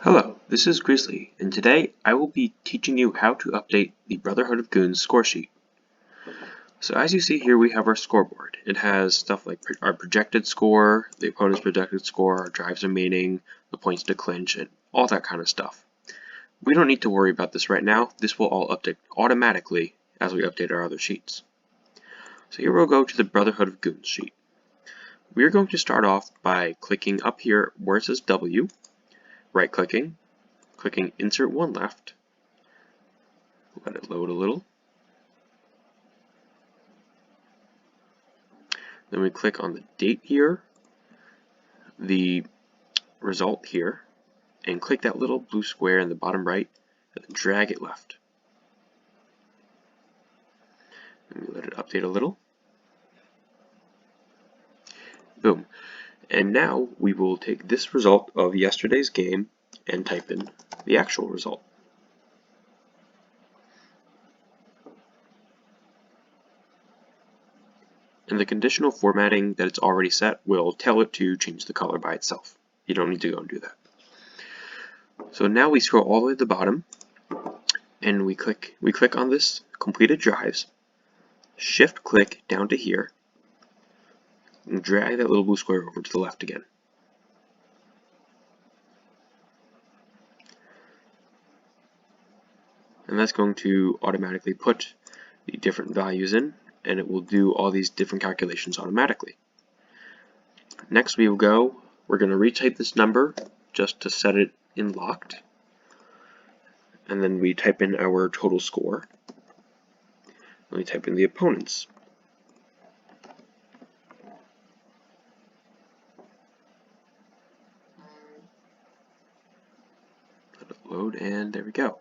Hello, this is Grizzly, and today I will be teaching you how to update the Brotherhood of Goons score sheet. So as you see here, we have our scoreboard. It has stuff like our projected score, the opponent's projected score, our drives remaining, the points to clinch, and all that kind of stuff. We don't need to worry about this right now. This will all update automatically as we update our other sheets. So here we'll go to the Brotherhood of Goons sheet. We are going to start off by clicking up here where it says W, right-clicking, clicking Insert One Left, let it load a little. Then we click on the date here, the result here, and click that little blue square in the bottom right, and then drag it left. And we let it update a little. Boom. And now we will take this result of yesterday's game and type in the actual result. And the conditional formatting that it's already set will tell it to change the color by itself. You don't need to go and do that. So now we scroll all the way to the bottom, and we click on this completed drives, shift click down to here, and drag that little blue square over to the left again. And that's going to automatically put the different values in, and it will do all these different calculations automatically. Next we're going to retype this number just to set it in locked, and then we type in our total score, and we type in the opponent's. Let it load, and there we go.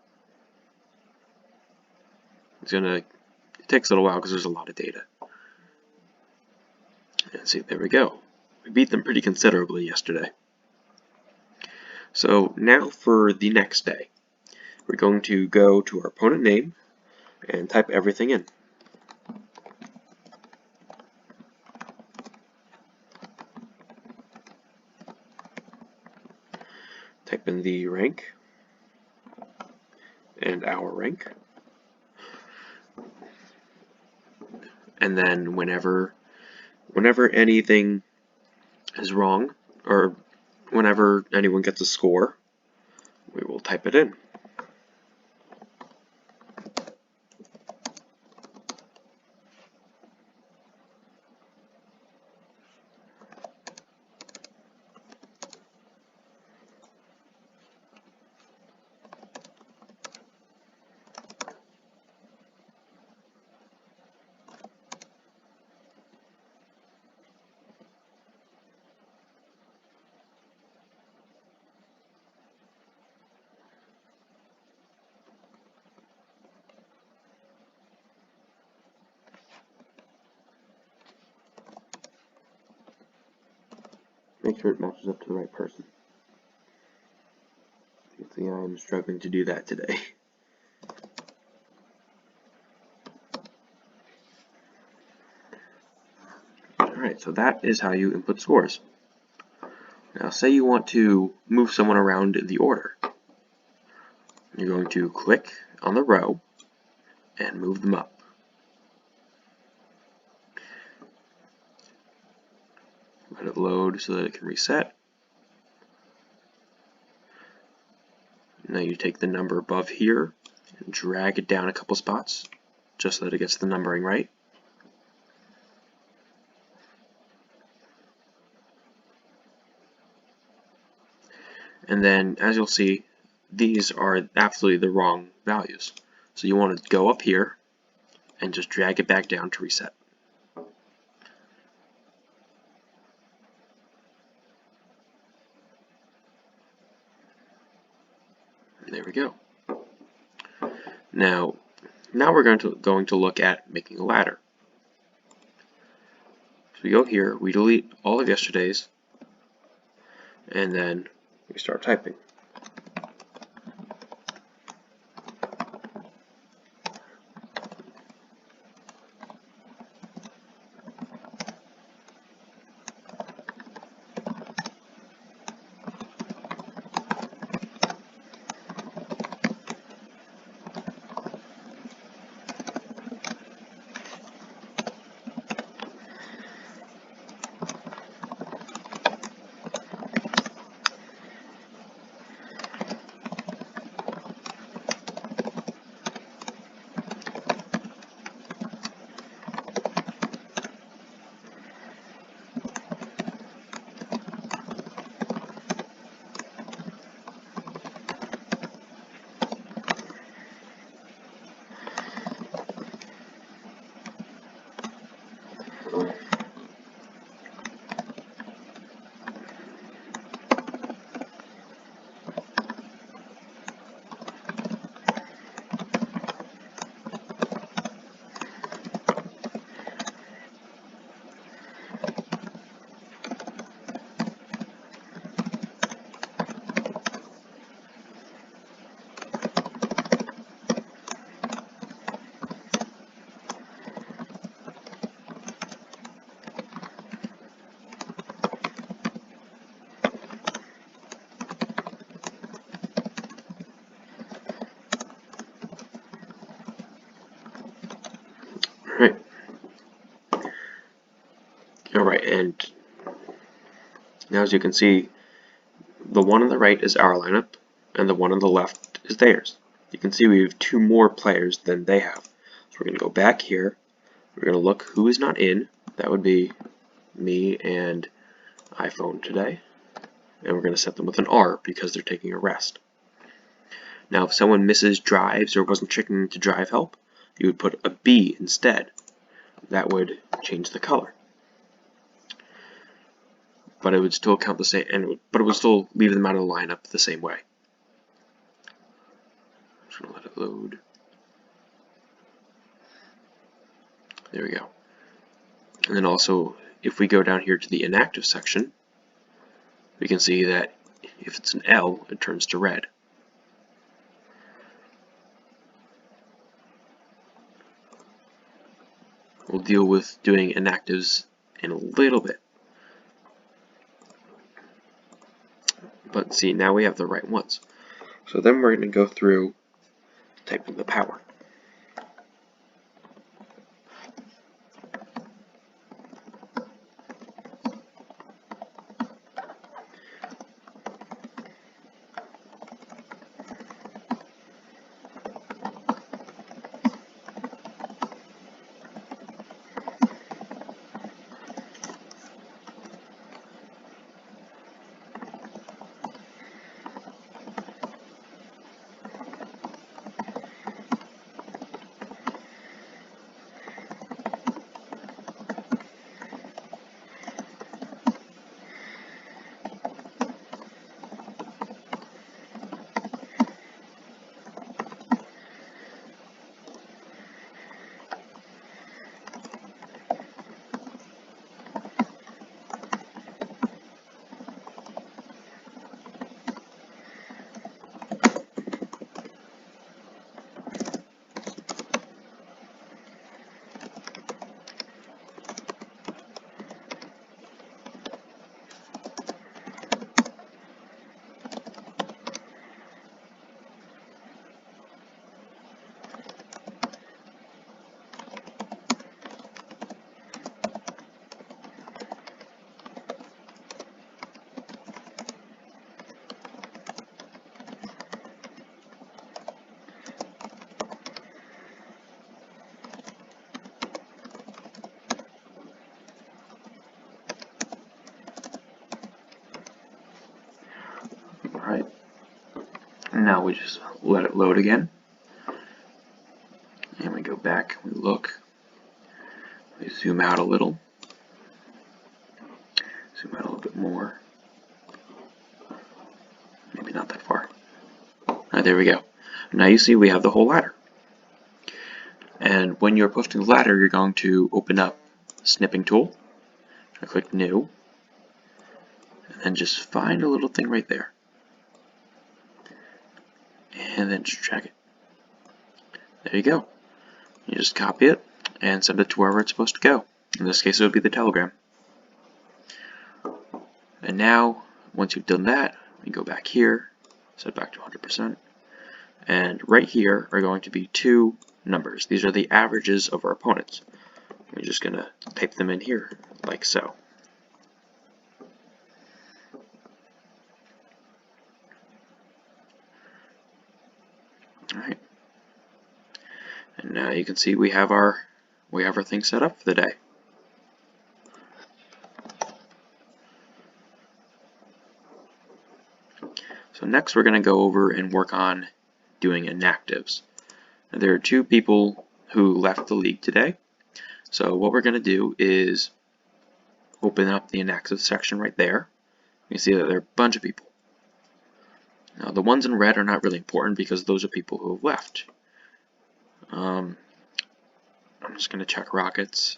It takes a little while because there's a lot of data. And see, there we go. We beat them pretty considerably yesterday. So now for the next day, we're going to go to our opponent name and type everything in. Type in the rank and our rank. And then whenever anything is wrong, or whenever anyone gets a score, we will type it in. Make sure it matches up to the right person. See, I'm struggling to do that today. Alright, so that is how you input scores. Now say you want to move someone around in the order. You're going to click on the row and move them up. Let it load so that it can reset. Now you take the number above here and drag it down a couple spots just so that it gets the numbering right. And then, as you'll see, these are absolutely the wrong values. So you want to go up here and just drag it back down to reset. And there we go. Now we're going to look at making a ladder. So we go here, we delete all of yesterday's, and then we start typing. And now as you can see, the one on the right is our lineup, and the one on the left is theirs. You can see we have 2 more players than they have. So we're going to go back here. We're going to look who is not in. That would be me and iPhone today. And we're going to set them with an R because they're taking a rest. Now if someone misses drives or wasn't checking to drive help, you would put a B instead. That would change the color. But it would still count the same, but it would still leave them out of the lineup the same way. Just gonna let it load. There we go. And then also, if we go down here to the inactive section, we can see that if it's an L, it turns to red. We'll deal with doing inactives in a little bit. But see, now we have the right ones. So then we're going to go through typing the power. Alright, and now we just let it load again. And we go back, we look, we zoom out a little, zoom out a little bit more, maybe not that far. Alright, there we go. Now you see we have the whole ladder. And when you're posting the ladder, you're going to open up the snipping tool, click New, and then just find a little thing right there. And then just drag it. There you go. You just copy it and send it to wherever it's supposed to go. In this case, it would be the Telegram. And now, once you've done that, you go back here, set it back to 100%, and right here are going to be 2 numbers. These are the averages of our opponents. We're just going to type them in here, like so. Alright. And now you can see we have our thing set up for the day. So next we're going to go over and work on doing inactives. Now, there are 2 people who left the league today. So what we're going to do is open up the inactive section right there. You can see that there are a bunch of people. Now the ones in red are not really important because those are people who have left. I'm just going to check Rockets,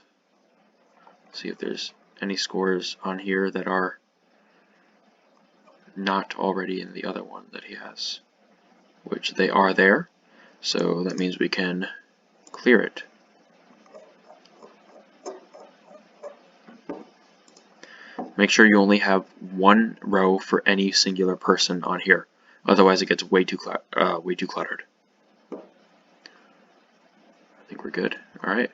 see if there's any scores on here that are not already in the other one that he has, which they are there, so that means we can clear it. Make sure you only have 1 row for any singular person on here, otherwise it gets way too cluttered. I think we're good. Alright.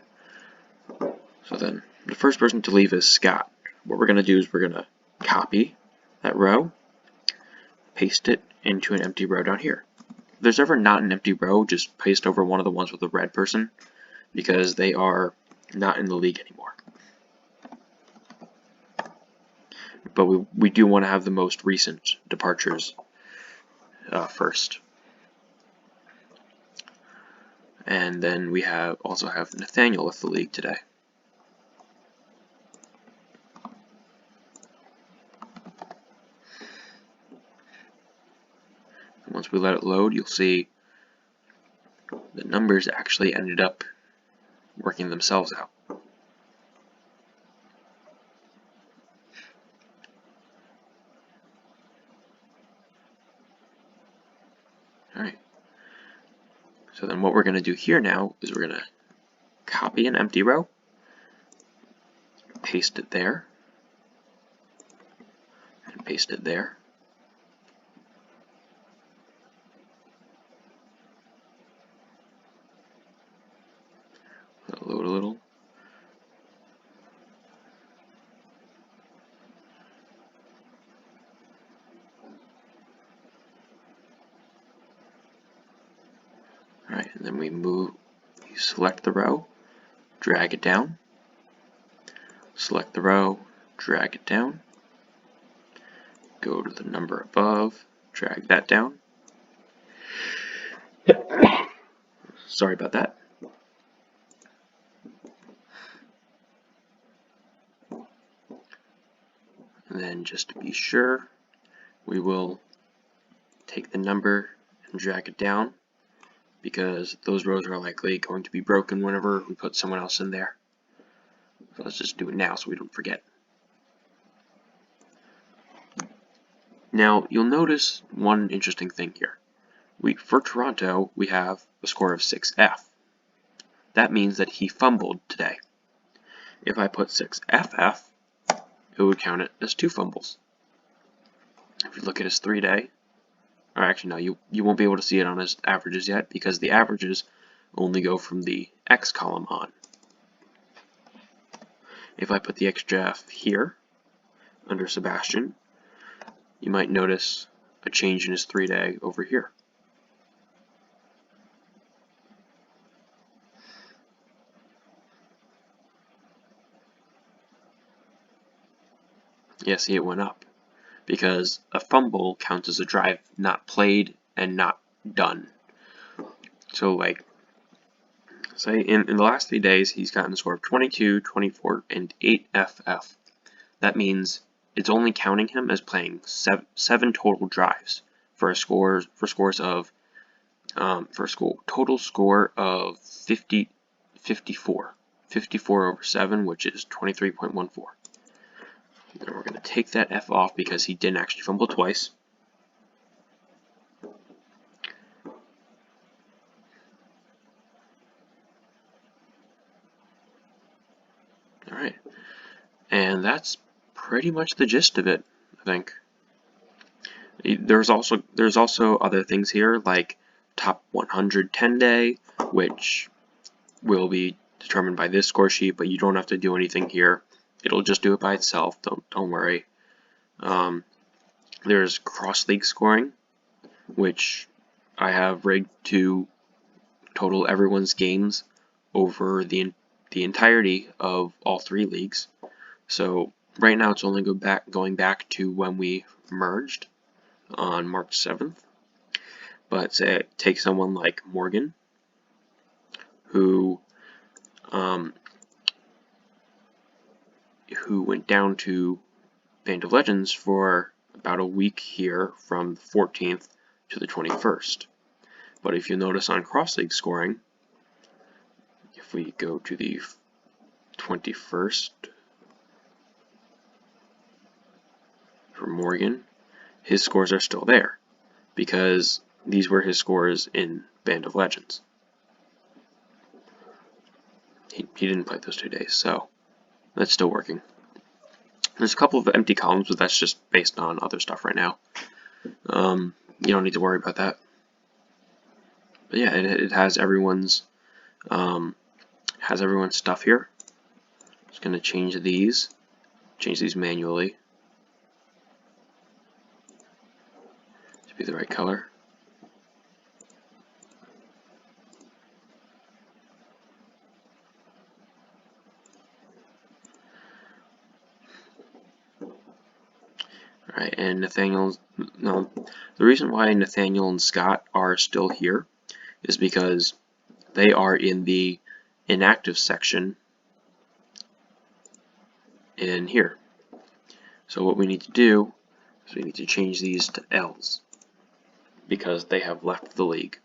So then, the first person to leave is Scott. what we're going to do is we're going to copy that row, paste it into an empty row down here. If there's ever not an empty row, just paste over one of the ones with the red person, because they are not in the league anymore. But we do want to have the most recent departures first. And then we also have Nathaniel with the league today. And once we let it load, you'll see the numbers actually ended up working themselves out. Alright. So then what we're going to do here now is we're going to copy an empty row, paste it there, and paste it there. Let it load a little. Alright, and then you select the row, drag it down, select the row, drag it down, go to the number above, drag that down. Sorry about that. And then just to be sure, we will take the number and drag it down, because those rows are likely going to be broken whenever we put someone else in there. So let's just do it now so we don't forget. Now you'll notice one interesting thing here. For Toronto, we have a score of 6F. That means that he fumbled today. If I put 6FF, it would count it as 2 fumbles. If you look at his 3-day, or actually no, you won't be able to see it on his averages yet, because the averages only go from the X column on. If I put the extra F here, under Sebastian, you might notice a change in his 3-day over here. Yeah, see, it went up, because a fumble counts as a drive not played and not done. So like, say in the last 3 days, he's gotten a score of 22, 24, and 8 FF. That means it's only counting him as playing 7 total drives for total score of 54 over 7, which is 23.14. Then we're going to take that F off because he didn't actually fumble twice. Alright, and that's pretty much the gist of it, I think. There's also other things here, like top 100 10-day, which will be determined by this score sheet, but you don't have to do anything here. It'll just do it by itself. Don't worry. There's cross league scoring, which I have rigged to total everyone's games over the entirety of all 3 leagues. So right now it's only going back to when we merged on March 7th. But say take someone like Morgan, who went down to Band of Legends for about a week here from the 14th to the 21st. But if you notice on Cross League scoring, if we go to the 21st for Morgan, his scores are still there, because these were his scores in Band of Legends. He didn't play those 2 days, so that's still working. There's a couple of empty columns, but that's just based on other stuff right now. You don't need to worry about that. But yeah, it has everyone's stuff here. Just going to change these change these manually to be the right color. Alright, and the reason why Nathaniel and Scott are still here is because they are in the inactive section in here. So what we need to do is we need to change these to L's because they have left the league.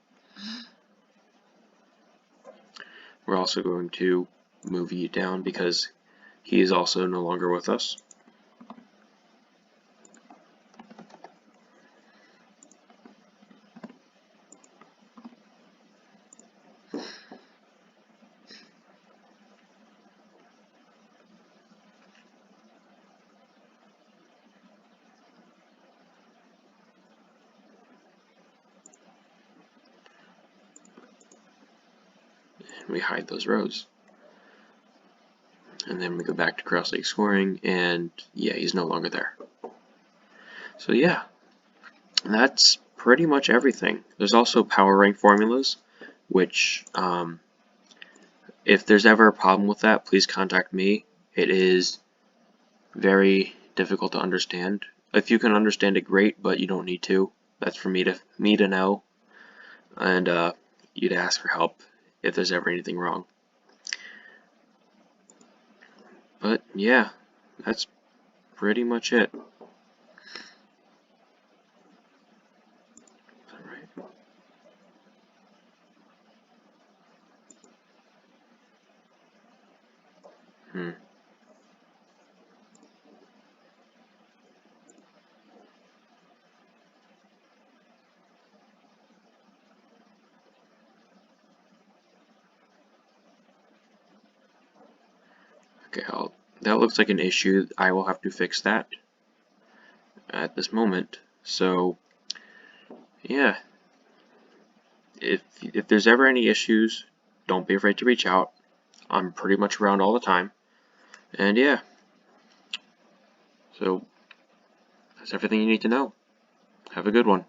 We're also going to move E down because he is also no longer with us. We hide those rows. And then we go back to cross league scoring, and yeah, he's no longer there. So yeah, that's pretty much everything. There's also power rank formulas, which if there's ever a problem with that, please contact me. It is very difficult to understand. If you can understand it, great, but you don't need to. That's for me to know, and you to ask for help if there's ever anything wrong. But yeah, that's pretty much it. Okay, that looks like an issue. I will have to fix that at this moment. So yeah, if there's ever any issues, don't be afraid to reach out. I'm pretty much around all the time. And yeah, so that's everything you need to know. Have a good one.